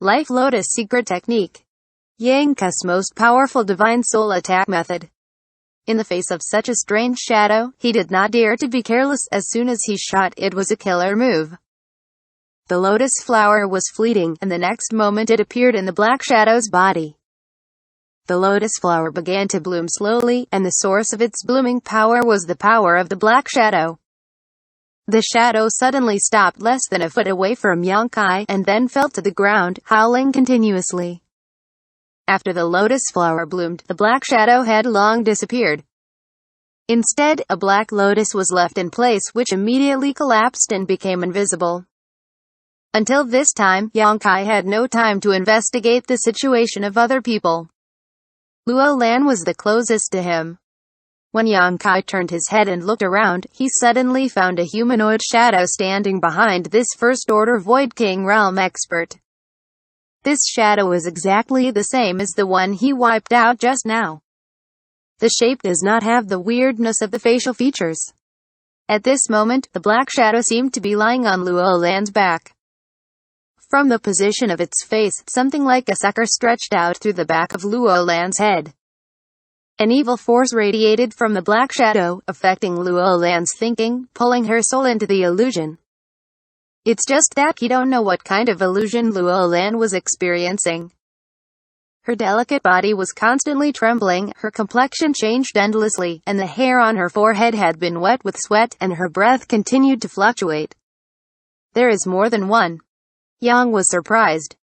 Life Lotus Secret Technique. Xianxia's most powerful divine soul attack method. In the face of such a strange shadow, he did not dare to be careless. As soon as he shot, it was a killer move. The lotus flower was fleeting, and the next moment it appeared in the black shadow's body. The lotus flower began to bloom slowly, and the source of its blooming power was the power of the black shadow. The shadow suddenly stopped less than a foot away from Xianxia, and then fell to the ground, howling continuously. After the lotus flower bloomed, the black shadow had long disappeared. Instead, a black lotus was left in place, which immediately collapsed and became invisible. Until this time, Xianxia had no time to investigate the situation of other people. Luo Lan was the closest to him. When Xianxia turned his head and looked around, he suddenly found a humanoid shadow standing behind this First Order Void King realm expert. This shadow is exactly the same as the one he wiped out just now. The shape does not have the weirdness of the facial features. At this moment, the black shadow seemed to be lying on Luo Lan's back. From the position of its face, something like a sucker stretched out through the back of Luo Lan's head. An evil force radiated from the black shadow, affecting Luo Lan's thinking, pulling her soul into the illusion. It's just that he don't know what kind of illusion Luo Lan was experiencing. Her delicate body was constantly trembling, her complexion changed endlessly, and the hair on her forehead had been wet with sweat, and her breath continued to fluctuate. There is more than one. Yang was surprised.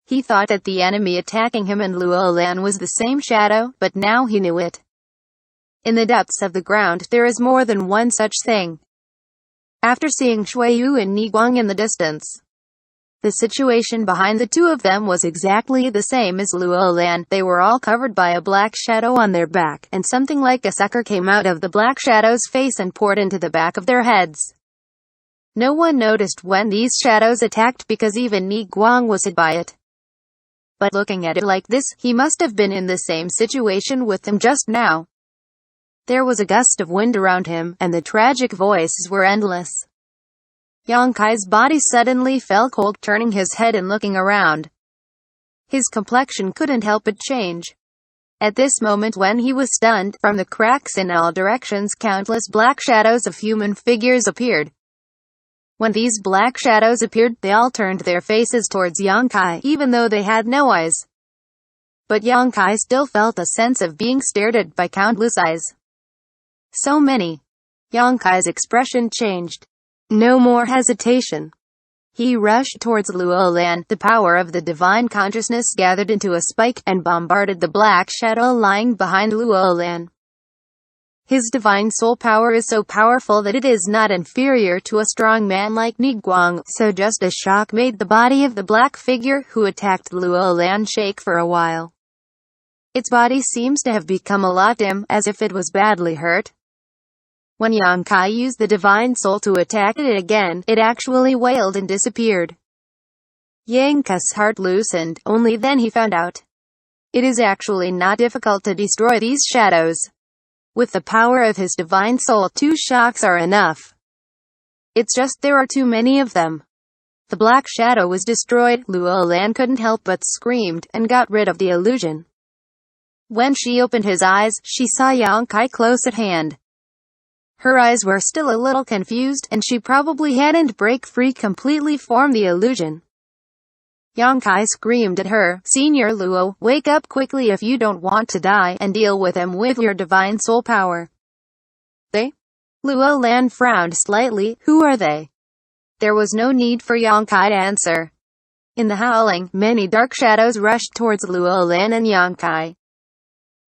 He thought that the enemy attacking him and Luo Lan was the same shadow, but now he knew it. In the depths of the ground, there is more than one such thing. After seeing Shuiyu and Niguang in the distance, the situation behind the two of them was exactly the same as Luo Lan. They were all covered by a black shadow on their back, and something like a sucker came out of the black shadow's face and poured into the back of their heads. No one noticed when these shadows attacked because even Niguang was hit by it. But looking at it like this, he must have been in the same situation with them just now. There was a gust of wind around him, and the tragic voices were endless. Xianxia's body suddenly felt cold, turning his head and looking around. His complexion couldn't help but change. At this moment when he was stunned, from the cracks in all directions countless black shadows of human figures appeared. When these black shadows appeared, they all turned their faces towards Xianxia, even though they had no eyes. But Xianxia still felt a sense of being stared at by countless eyes. So many. Xianxia's expression changed. No more hesitation. He rushed towards Luo Lan. The power of the divine consciousness gathered into a spike, and bombarded the black shadow lying behind Luo Lan. His divine soul power is so powerful that it is not inferior to a strong man like Niguang, so just a shock made the body of the black figure who attacked Luo Lan shake for a while. Its body seems to have become a lot dim, as if it was badly hurt. When Xianxia used the divine soul to attack it again, it actually wailed and disappeared. Xianxia's heart loosened. Only then he found out. It is actually not difficult to destroy these shadows. With the power of his divine soul, 2 shocks are enough. It's just there are too many of them. The black shadow was destroyed. Luo Lan couldn't help but screamed, and got rid of the illusion. When she opened his eyes, she saw Xianxia close at hand. Her eyes were still a little confused, and she probably hadn't break free completely from the illusion. Xianxia screamed at her, "Senior Luo, wake up quickly if you don't want to die, and deal with him with your divine soul power." "They?" Luo Lan frowned slightly. "Who are they?" There was no need for Xianxia to answer. In the howling, many dark shadows rushed towards Luo Lan and Xianxia.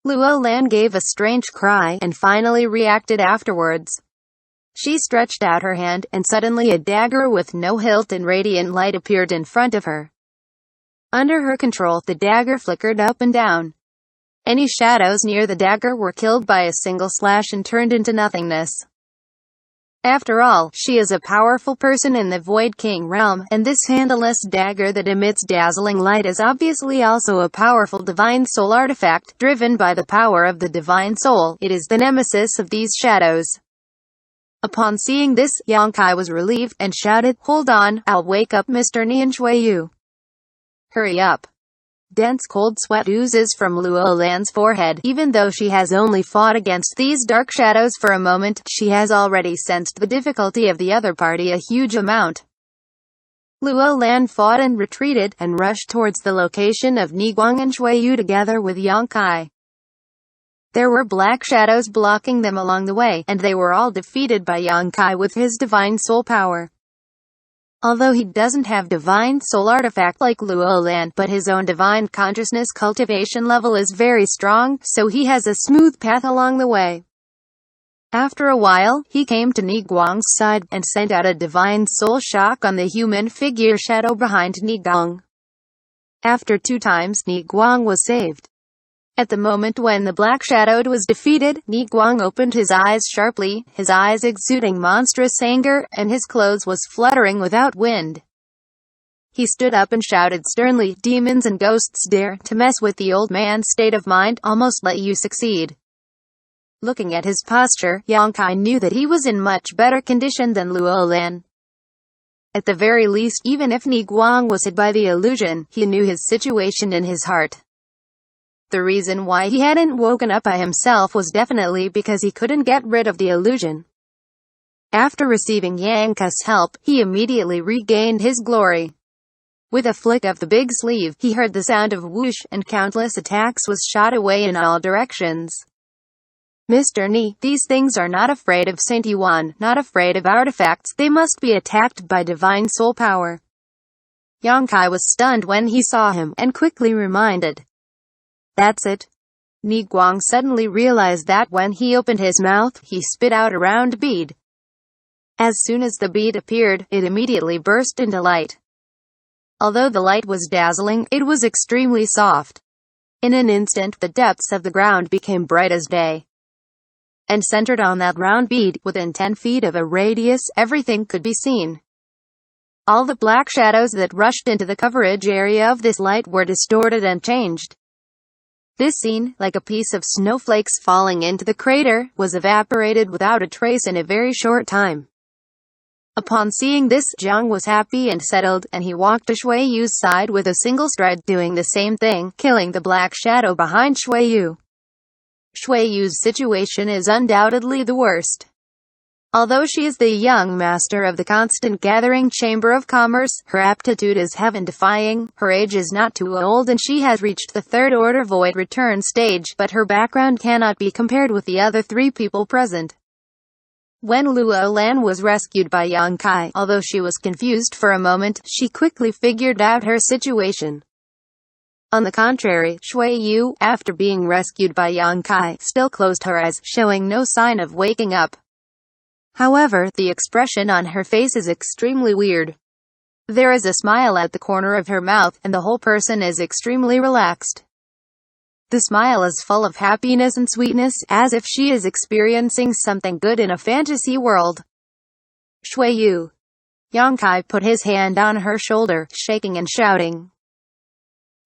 Luo Lan gave a strange cry, and finally reacted afterwards. She stretched out her hand, and suddenly a dagger with no hilt and radiant light appeared in front of her. Under her control, the dagger flickered up and down. Any shadows near the dagger were killed by a single slash and turned into nothingness. After all, she is a powerful person in the Void King realm, and this handleless dagger that emits dazzling light is obviously also a powerful divine soul artifact, driven by the power of the divine soul. It is the nemesis of these shadows. Upon seeing this, Xianxia was relieved, and shouted, "Hold on, I'll wake up Mr. Nian Shuiyu." Hurry up. Dense cold sweat oozes from Luo Lan's forehead. Even though she has only fought against these dark shadows for a moment, she has already sensed the difficulty of the other party a huge amount. Luo Lan fought and retreated, and rushed towards the location of Niguang and Xueyu together with Yang Kai. There were black shadows blocking them along the way, and they were all defeated by Yang Kai with his divine soul power. Although he doesn't have divine soul artifact like Luo Lan, but his own divine consciousness cultivation level is very strong, so he has a smooth path along the way. After a while, he came to Niguang's side, and sent out a divine soul shock on the human figure shadow behind Niguang. After 2 times, Niguang was saved. At the moment when the black shadow was defeated, Niguang opened his eyes sharply, his eyes exuding monstrous anger, and his clothes was fluttering without wind. He stood up and shouted sternly, "Demons and ghosts dare to mess with the old man's state of mind, almost let you succeed." Looking at his posture, Yang Kai knew that he was in much better condition than Luo Lan. At the very least, even if Niguang was hit by the illusion, he knew his situation in his heart. The reason why he hadn't woken up by himself was definitely because he couldn't get rid of the illusion. After receiving Yang Kai's help, he immediately regained his glory. With a flick of the big sleeve, he heard the sound of whoosh, and countless attacks was shot away in all directions. Mr. Ni, these things are not afraid of Saint Yuan, not afraid of artifacts, they must be attacked by divine soul power. Yang Kai was stunned when he saw him, and quickly reminded. That's it. Niguang suddenly realized that when he opened his mouth, he spit out a round bead. As soon as the bead appeared, it immediately burst into light. Although the light was dazzling, it was extremely soft. In an instant, the depths of the ground became bright as day. And centered on that round bead, within 10 feet of a radius, everything could be seen. All the black shadows that rushed into the coverage area of this light were distorted and changed. This scene, like a piece of snowflakes falling into the crater, was evaporated without a trace in a very short time. Upon seeing this, Zhang was happy and settled, and he walked to Xueyu's side with a single stride, doing the same thing, killing the black shadow behind Xueyu. Xueyu's situation is undoubtedly the worst. Although she is the young master of the constant gathering chamber of commerce, her aptitude is heaven-defying, her age is not too old and she has reached the 3rd order void return stage, but her background cannot be compared with the other 3 people present. When Luo Lan was rescued by Yang Kai, although she was confused for a moment, she quickly figured out her situation. On the contrary, Xueyu, after being rescued by Yang Kai, still closed her eyes, showing no sign of waking up. However, the expression on her face is extremely weird. There is a smile at the corner of her mouth, and the whole person is extremely relaxed. The smile is full of happiness and sweetness, as if she is experiencing something good in a fantasy world. Xueyu. Yang Kai put his hand on her shoulder, shaking and shouting.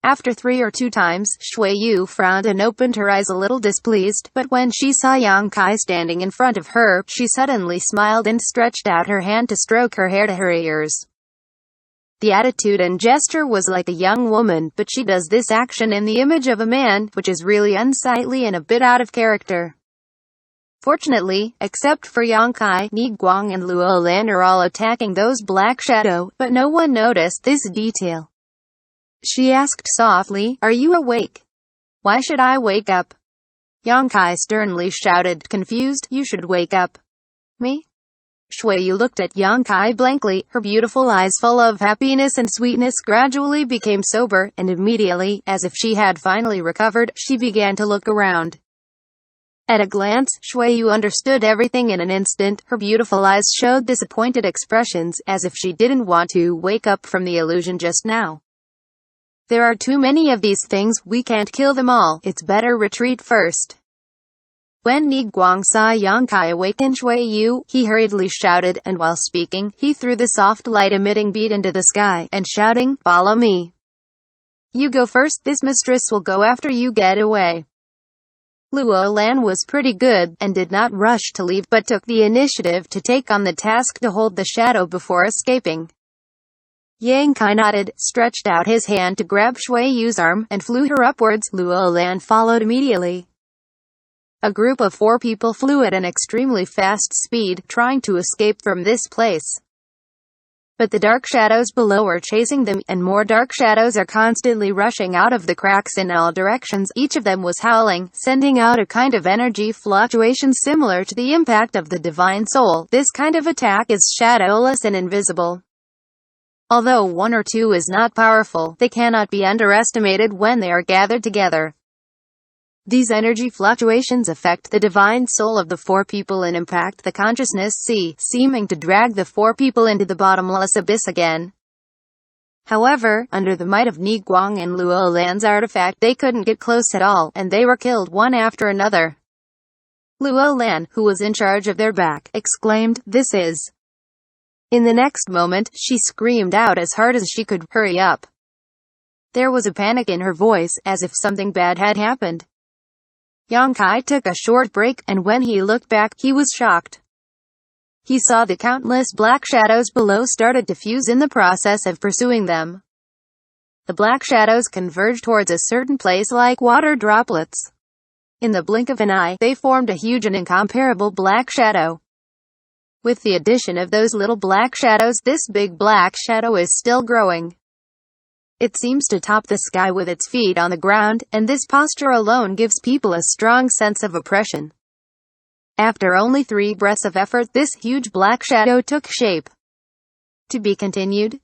After 3 or 2 times, Xueyu frowned and opened her eyes a little displeased, but when she saw Yang Kai standing in front of her, she suddenly smiled and stretched out her hand to stroke her hair to her ears. The attitude and gesture was like a young woman, but she does this action in the image of a man, which is really unsightly and a bit out of character. Fortunately, except for Yang Kai, Niguang and Luo Lan are all attacking those black shadow, but no one noticed this detail. She asked softly, "Are you awake?" "Why should I wake up?" Yang Kai sternly shouted, confused. "You should wake up." "Me?" Xueyu looked at Yang Kai blankly, her beautiful eyes full of happiness and sweetness gradually became sober, and immediately, as if she had finally recovered, she began to look around. At a glance, Xueyu understood everything in an instant. Her beautiful eyes showed disappointed expressions, as if she didn't want to wake up from the illusion just now. "There are too many of these things, we can't kill them all, it's better retreat first." When Niguang saw Yang Kai awaken Xueyu, he hurriedly shouted, and while speaking, he threw the soft light-emitting bead into the sky, and shouting, "Follow me. You go first, this mistress will go after you, get away." Luo Lan was pretty good, and did not rush to leave, but took the initiative to take on the task to hold the shadow before escaping. Yang Kai nodded, stretched out his hand to grab Shui Yu's arm, and flew her upwards. Luo Lan followed immediately. A group of 4 people flew at an extremely fast speed, trying to escape from this place. But the dark shadows below are chasing them, and more dark shadows are constantly rushing out of the cracks in all directions. Each of them was howling, sending out a kind of energy fluctuation similar to the impact of the divine soul. This kind of attack is shadowless and invisible. Although 1 or 2 is not powerful, they cannot be underestimated when they are gathered together. These energy fluctuations affect the divine soul of the 4 people and impact the consciousness sea, seeming to drag the 4 people into the bottomless abyss again. However, under the might of Ni Guang and Luo Lan's artifact, they couldn't get close at all, and they were killed one after another. Luo Lan, who was in charge of their back, exclaimed, "This is..." In the next moment, she screamed out as hard as she could, "Hurry up!" There was a panic in her voice, as if something bad had happened. Yang Kai took a short break, and when he looked back, he was shocked. He saw the countless black shadows below started to fuse in the process of pursuing them. The black shadows converged towards a certain place like water droplets. In the blink of an eye, they formed a huge and incomparable black shadow. With the addition of those little black shadows, this big black shadow is still growing. It seems to top the sky with its feet on the ground, and this posture alone gives people a strong sense of oppression. After only 3 breaths of effort, this huge black shadow took shape. To be continued.